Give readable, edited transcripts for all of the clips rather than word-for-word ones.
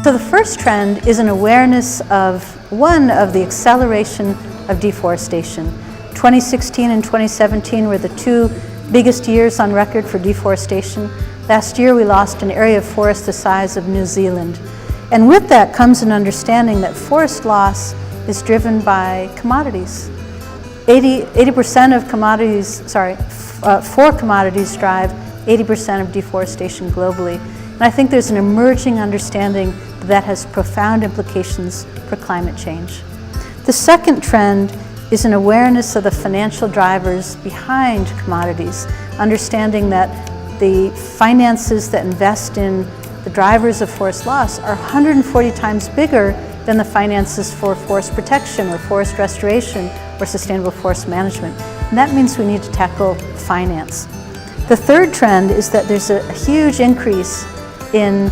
So the first trend is an awareness of the acceleration of deforestation. 2016 and 2017 were the two biggest years on record for deforestation. Last year we lost an area of forest the size of New Zealand. And with that comes an understanding that forest loss is driven by commodities. 80% of commodities, for commodities drive 80% of deforestation globally. And I think there's an emerging understanding that has profound implications for climate change. The second trend is an awareness of the financial drivers behind commodities, understanding that the finances that invest in the drivers of forest loss are 140 times bigger than the finances for forest protection or forest restoration or sustainable forest management. And that means we need to tackle finance. The third trend is that there's a huge increase in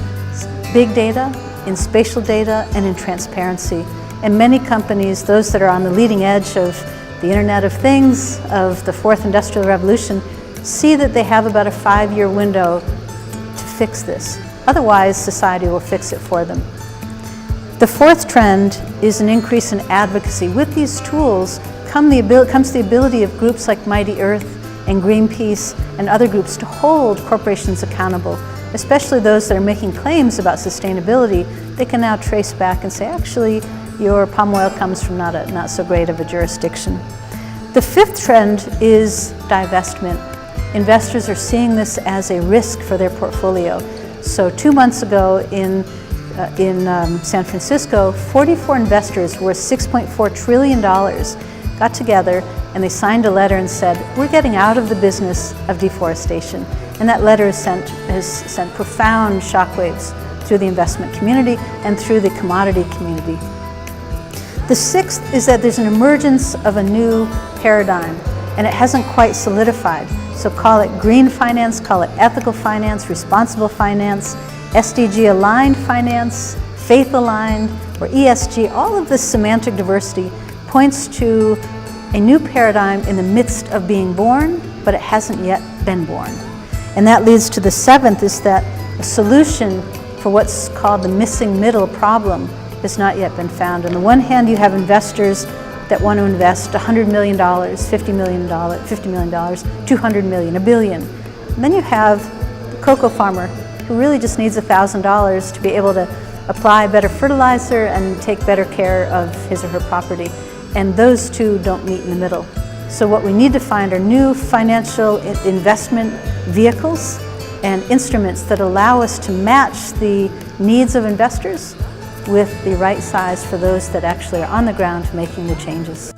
big data, in spatial data, and in transparency. And many companies, those that are on the leading edge of the Internet of Things, of the fourth industrial revolution, see that they have about a 5-year window to fix this. Otherwise, society will fix it for them. The fourth trend is an increase in advocacy. With these tools comes the ability of groups like Mighty Earth and Greenpeace and other groups to hold corporations accountable, especially those that are making claims about sustainability. They can now trace back and say, actually, your palm oil comes from not so great of a jurisdiction. The fifth trend is divestment. Investors are seeing this as a risk for their portfolio. So 2 months ago in San Francisco, 44 investors worth $6.4 trillion got together and they signed a letter and said, we're getting out of the business of deforestation. And that letter has sent profound shockwaves through the investment community and through the commodity community. The sixth is that there's an emergence of a new paradigm, and it hasn't quite solidified. So call it green finance, call it ethical finance, responsible finance, SDG aligned finance, faith aligned, or ESG. All of this semantic diversity points to a new paradigm in the midst of being born, but it hasn't yet been born. And that leads to the seventh, is that a solution for what's called the missing middle problem has not yet been found. On the one hand, you have investors that want to invest $100 million, $50 million, $200 million, $1 billion. And then you have the cocoa farmer who really just needs $1,000 to be able to apply better fertilizer and take better care of his or her property. And those two don't meet in the middle. So what we need to find are new financial investment vehicles and instruments that allow us to match the needs of investors with the right size for those that actually are on the ground making the changes.